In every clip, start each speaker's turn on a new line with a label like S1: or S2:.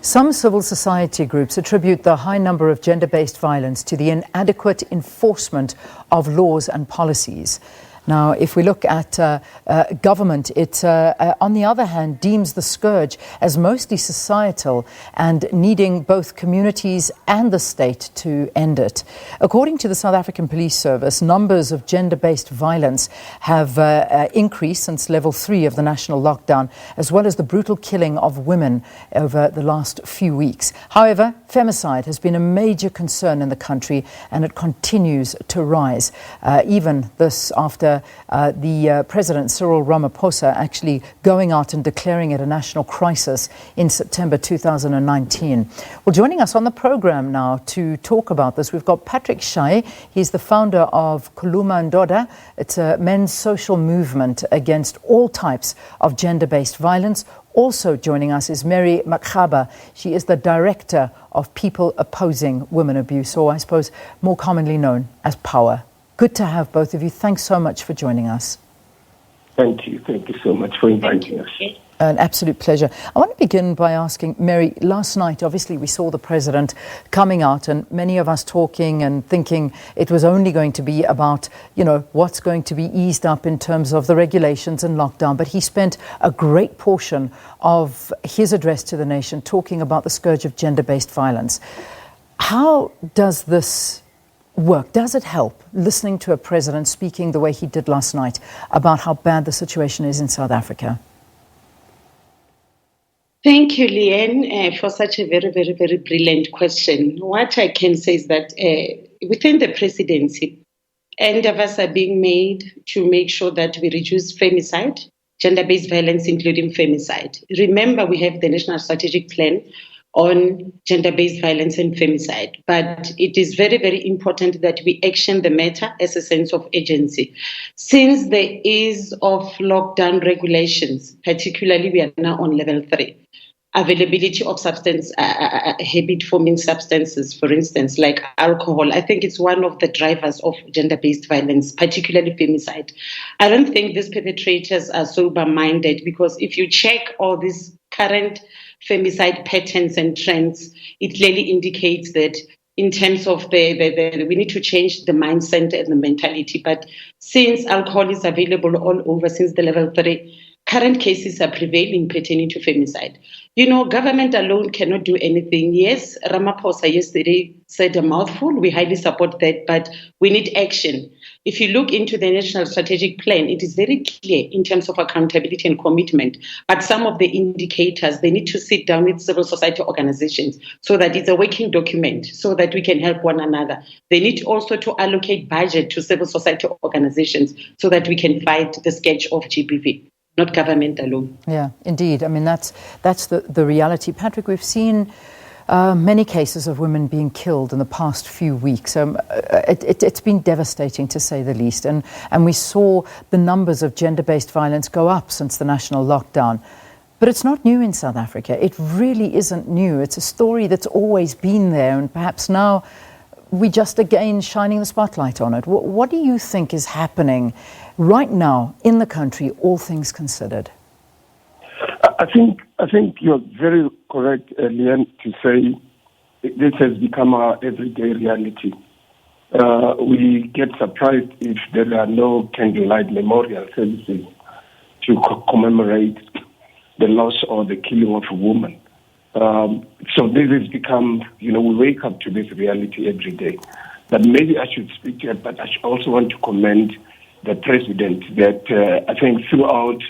S1: Some civil society groups attribute the high number of gender-based violence to the inadequate enforcement of laws and policies. Now, if we look at government, it, on the other hand, deems the scourge as mostly societal and needing both communities and the state to end it. According to the South African Police Service, numbers of gender-based violence have increased since level 3 of the national lockdown, as well as the brutal killing of women over the last few weeks. However, femicide has been a major concern in the country, and it continues to rise. Even this after the President Cyril Ramaphosa actually going out and declaring it a national crisis in September 2019. Well, joining us on the program now to talk about this, we've got Patrick Shai. He's the founder of Khuluma Ndoda. It's a men's social movement against all types of gender-based violence. Also joining us is Mary Makgaba. She is the director of People Opposing Women Abuse, or I suppose more commonly known as POWA. Good to have both of you. Thanks so much for joining us.
S2: Thank you. Thank you so much for inviting us.
S1: An absolute pleasure. I want to begin by asking, Mary, last night, obviously, we saw the president coming out and many of us talking and thinking it was only going to be about, what's going to be eased up in terms of the regulations and lockdown. But he spent a great portion of his address to the nation talking about the scourge of gender-based violence. How does this work? Does it help listening to a president speaking the way he did last night about how bad the situation is in South Africa?
S3: Thank you, Leanne, for such a very, very, very brilliant question. What I can say is that within the presidency, endeavors are being made to make sure that we reduce femicide, gender-based violence, including femicide. Remember, we have the National Strategic Plan on gender-based violence and femicide. But it is very, very important that we action the matter as a sense of urgency. Since the ease of lockdown regulations, particularly we are now on level 3, availability of substance, habit-forming substances, for instance, like alcohol, I think it's one of the drivers of gender-based violence, particularly femicide. I don't think these perpetrators are sober-minded, because if you check all these current femicide patterns and trends, it clearly indicates that in terms of we need to change the mindset and the mentality. But since alcohol is available all over, since the level 3, current cases are prevailing pertaining to femicide. Government alone cannot do anything. Yes, Ramaphosa yesterday said a mouthful. We highly support that, but we need action. If you look into the National Strategic Plan, it is very clear in terms of accountability and commitment. But some of the indicators, they need to sit down with civil society organizations so that it's a working document, so that we can help one another. They need also to allocate budget to civil society organizations so that we can fight the scourge of GBV. Not government alone. Yeah,
S1: indeed. I mean, that's the reality. Patrick, we've seen many cases of women being killed in the past few weeks. It's been devastating, to say the least. And we saw the numbers of gender-based violence go up since the national lockdown. But it's not new in South Africa. It really isn't new. It's a story that's always been there. And perhaps now we just again shining the spotlight on it. What do you think is happening right now in the country, all things considered?
S2: I think you're very correct, Leanne, to say this has become our everyday reality. We get surprised if there are no candlelight memorial services to commemorate the loss or the killing of a woman. So this has become, we wake up to this reality every day. But maybe I should speak to it, but I also want to commend the president that I think throughout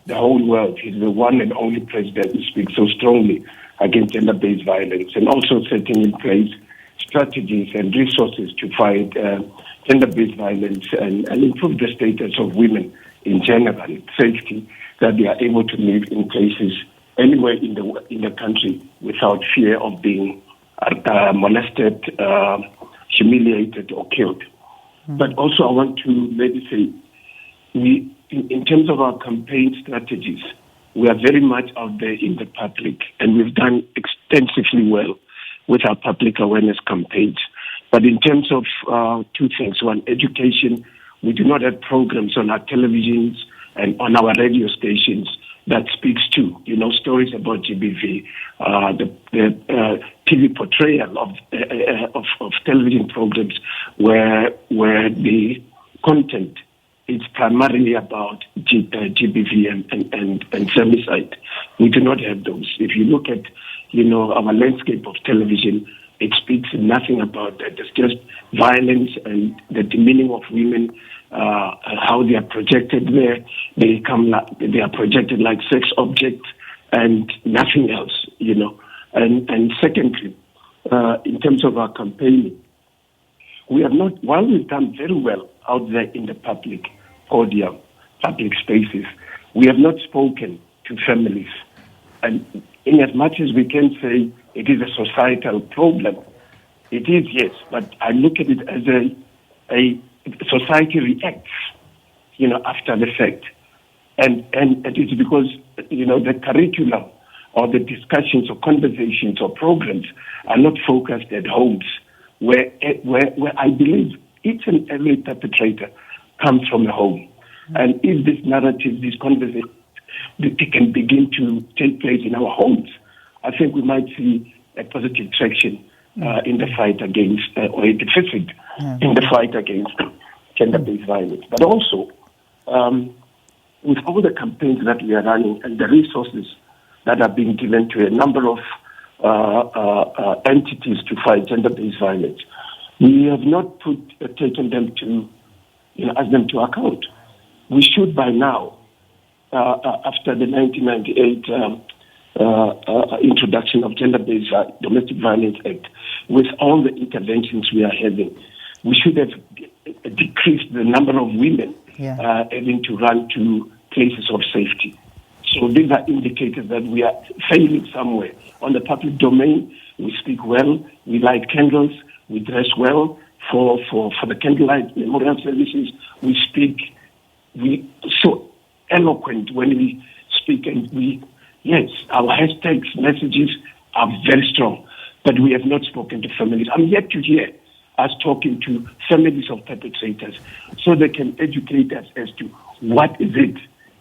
S2: the whole world, he's the one and only president who speaks so strongly against gender-based violence, and also setting in place strategies and resources to fight gender-based violence and improve the status of women in general, safety, that they are able to live in places anywhere in the country without fear of being molested, humiliated, or killed. But also I want to maybe say, in terms of our campaign strategies, we are very much out there in the public, and we've done extensively well with our public awareness campaigns. But in terms of two things. One, education. We do not have programs on our televisions and on our radio stations that speaks to, stories about GBV, the TV portrayal of television programs where the content is primarily about GBV and femicide. We do not have those. If you look at, our landscape of television, it speaks nothing about that. It's just violence and the demeaning of women, how they are projected there. They are projected like sex objects and nothing else, And secondly, in terms of our campaigning, we have not, while we've done very well out there in the public podium, public spaces, we have not spoken to families. And in as much as we can say it is a societal problem, it is, yes, but I look at it as a society reacts, after the fact. And it is because, the curriculum or the discussions or conversations or programs are not focused at homes where I believe each and every perpetrator comes from a home. And if this narrative, these conversations, they can begin to take place in our homes, I think we might see a positive traction in the fight against, or a deficit in the fight against gender-based violence. But also, with all the campaigns that we are running and the resources that are being given to a number of entities to fight gender-based violence, we have not taken them to, ask them to account. We should by now, after the 1998 introduction of Gender-Based Domestic Violence Act, with all the interventions we are having, we should have decreased the number of women having to run to places of safety. So these are indicators that we are failing somewhere. On the public domain, we speak well, we light candles, we dress well. For the candlelight memorial services, we speak, we so eloquent when we speak, and our hashtags, messages are very strong, but we have not spoken to families. I'm yet to hear us talking to families of perpetrators so they can educate us as to what is it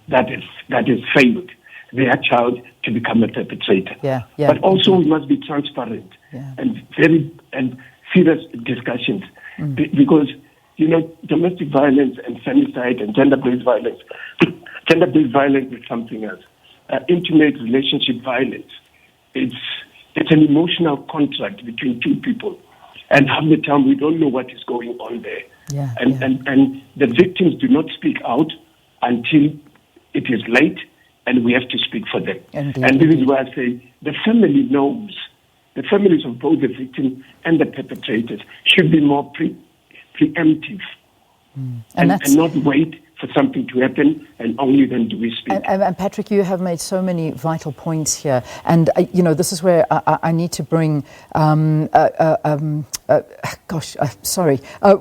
S2: that has failed their child to become a perpetrator. But also we must be transparent and serious discussions because, domestic violence and femicide and gender-based violence is something else. Intimate relationship violence, it's an emotional contract between two people. And half the time we don't know what is going on there. And the victims do not speak out until it is late, and we have to speak for them. And this is why I say the family knows. The families of both the victim and the perpetrators should be more preemptive and not wait for something to happen and only then do we speak.
S1: And Patrick, you have made so many vital points here. And, this is where I need to bring,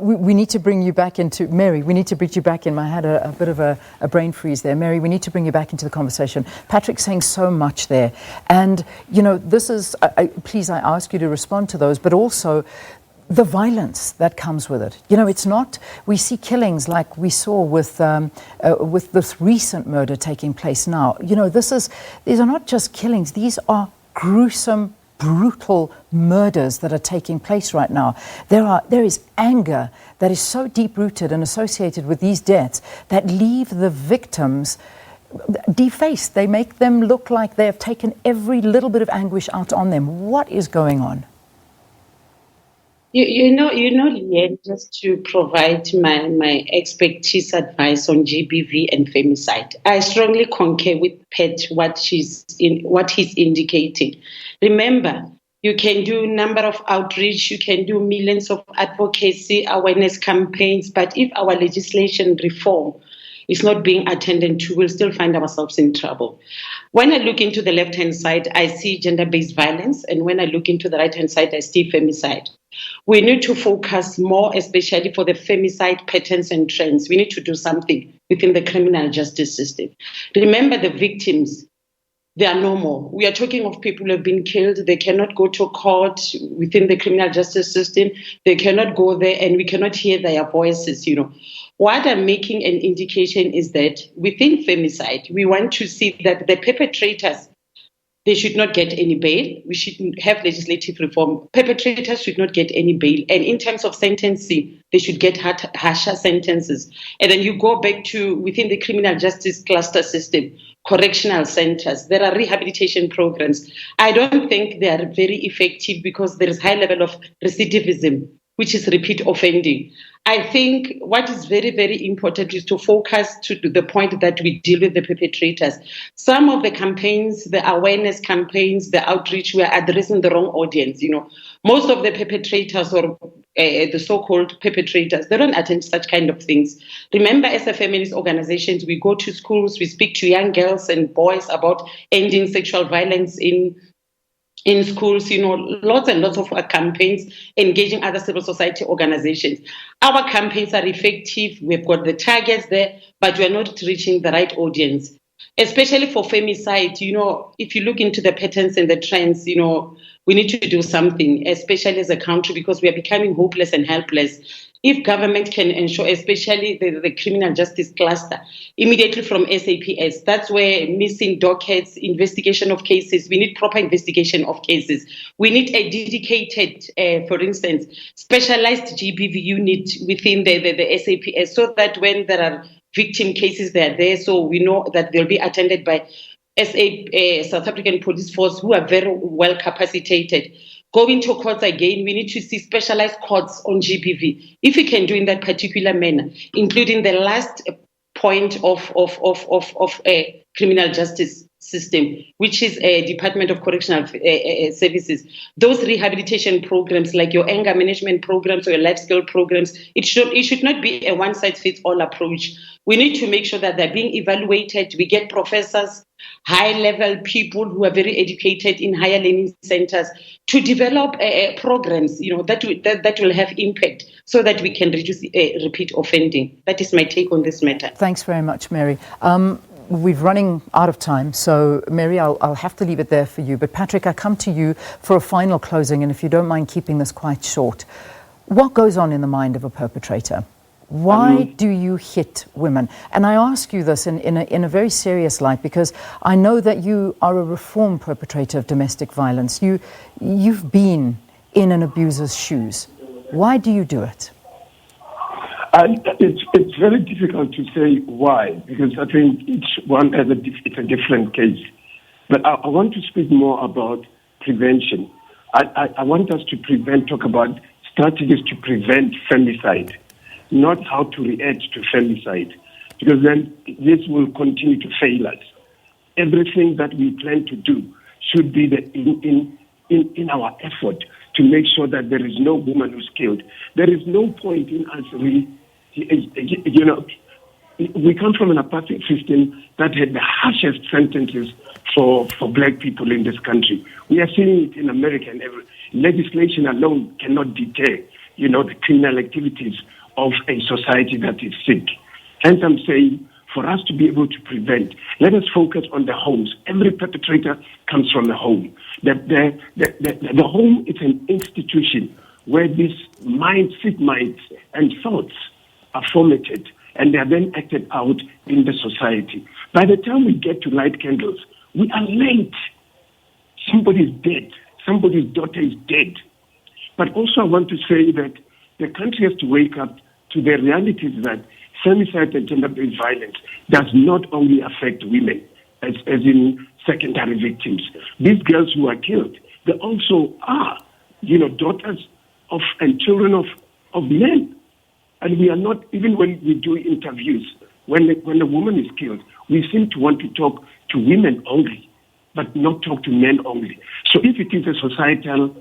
S1: we need to bring you back into, Mary, we need to bring you back in. I had a bit of a brain freeze there. Mary, we need to bring you back into the conversation. Patrick's saying so much there. And, this is, please, I ask you to respond to those, but also the violence that comes with it. It's not, we see killings like we saw with this recent murder taking place now. These are not just killings, these are gruesome, brutal murders that are taking place right now. There is anger that is so deep-rooted and associated with these deaths that leave the victims defaced. They make them look like they have taken every little bit of anguish out on them. What is going on?
S3: Leanne, just to provide my expertise advice on GBV and femicide. I strongly concur with Pat what he's indicating. Remember, you can do number of outreach, you can do millions of advocacy, awareness campaigns, but if our legislation reform is not being attended to, we'll still find ourselves in trouble. When I look into the left-hand side, I see gender-based violence, and when I look into the right-hand side, I see femicide. We need to focus more, especially for the femicide patterns and trends. We need to do something within the criminal justice system. Remember, the victims They are no more. We are talking of people who have been killed. They cannot go to court within the criminal justice system. They cannot go there, and we cannot hear their voices, What I'm making an indication is that within femicide, we want to see that the perpetrators, they should not get any bail. We should have legislative reform. Perpetrators should not get any bail. And in terms of sentencing, they should get harsher sentences. And then you go back to within the criminal justice cluster system, correctional centers. There are rehabilitation programs. I don't think they are very effective because there is high level of recidivism, which is repeat offending. I think what is very, very important is to focus to the point that we deal with the perpetrators. Some of the campaigns, the awareness campaigns, the outreach, we are addressing the wrong audience. Most of the perpetrators or the so-called perpetrators, they don't attend such kind of things. Remember, as a feminist organizations, we go to schools, we speak to young girls and boys about ending sexual violence in schools, lots and lots of campaigns engaging other civil society organizations. Our campaigns are effective. We've got the targets there, but we're not reaching the right audience, especially for femicide. If you look into the patterns and the trends, we need to do something, especially as a country, because we are becoming hopeless and helpless. If government can ensure, especially the criminal justice cluster, immediately from SAPS, that's where missing dockets, investigation of cases, we need proper investigation of cases. We need a dedicated, for instance, specialized GBV unit within the SAPS, so that when there are victim cases, they are there, so we know that they'll be attended by South African police force who are very well capacitated. Going to courts again, we need to see specialized courts on GBV. If we can do in that particular manner, including the last point of a criminal justice system, which is a Department of Correctional Services, those rehabilitation programs like your anger management programs or your life skill programs, it should not be a one-size-fits-all approach. We need to make sure that they're being evaluated. We get professors, high-level people who are very educated in higher learning centers to develop programs, that will have impact so that we can reduce repeat offending. That is my take on this matter.
S1: Thanks very much, Mary. We're running out of time, so Mary, I'll have to leave it there for you. But Patrick, I come to you for a final closing, and if you don't mind keeping this quite short. What goes on in the mind of a perpetrator? Why do you hit women? And I ask you this in a very serious light, because I know that you are a reformed perpetrator of domestic violence. You've been in an abuser's shoes. Why do you do it?
S2: It's very difficult to say why, because I think each one has it's a different case. But I want to speak more about prevention. I want us to talk about strategies to prevent femicide, not how to react to femicide, because then this will continue to fail us. Everything that we plan to do should be in our effort to make sure that there is no woman who's killed. There is no point in us we come from an apartheid system that had the harshest sentences for black people in this country. We are seeing it in America, and legislation alone cannot deter, the criminal activities of a society that is sick. Hence, I'm saying, for us to be able to prevent, let us focus on the homes. Every perpetrator comes from the home. The home is an institution where these sick minds and thoughts are formatted, and they are then acted out in the society. By the time we get to light candles, we are late. Somebody's dead. Somebody's daughter is dead. But also I want to say that the country has to wake up to the realities that femicide and gender-based violence does not only affect women, as in secondary victims. These girls who are killed, they also are, daughters of and children of men. And we are not, even when we do interviews, when a woman is killed, we seem to want to talk to women only, but not talk to men only. So if it is a societal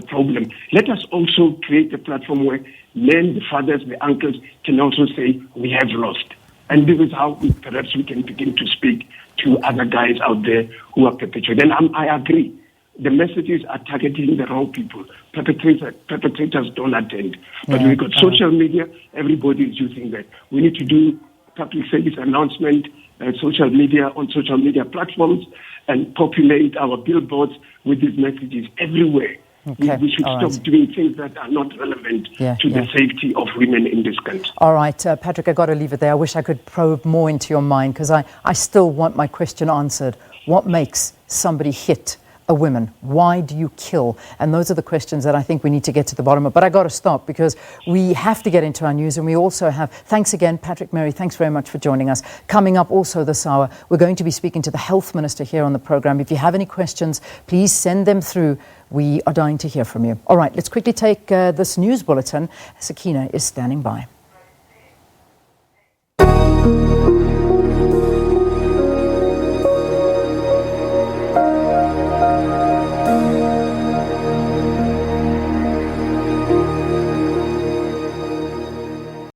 S2: problem, let us also create a platform where men, the fathers, the uncles can also say, we have lost. And this is how perhaps we can begin to speak to other guys out there who are perpetrating. And I agree. The messages are targeting the wrong people. Perpetrators don't attend. But we've got social media. Everybody is using that. We need to do public service announcement, on social media platforms, and populate our billboards with these messages everywhere.
S1: Okay.
S2: We should stop doing things that are not relevant to the safety of women in this country.
S1: All right, Patrick, I got to leave it there. I wish I could probe more into your mind, because I still want my question answered. What makes somebody hit a woman? Why do you kill? And those are the questions that I think we need to get to the bottom of. But I got to stop, because we have to get into our news, and we also have, thanks again, Patrick, Mary, thanks very much for joining us. Coming up also this hour, we're going to be speaking to the Health Minister here on the program. If you have any questions, please send them through. We are dying to hear from you. All right, let's quickly take this news bulletin. Sakina is standing by.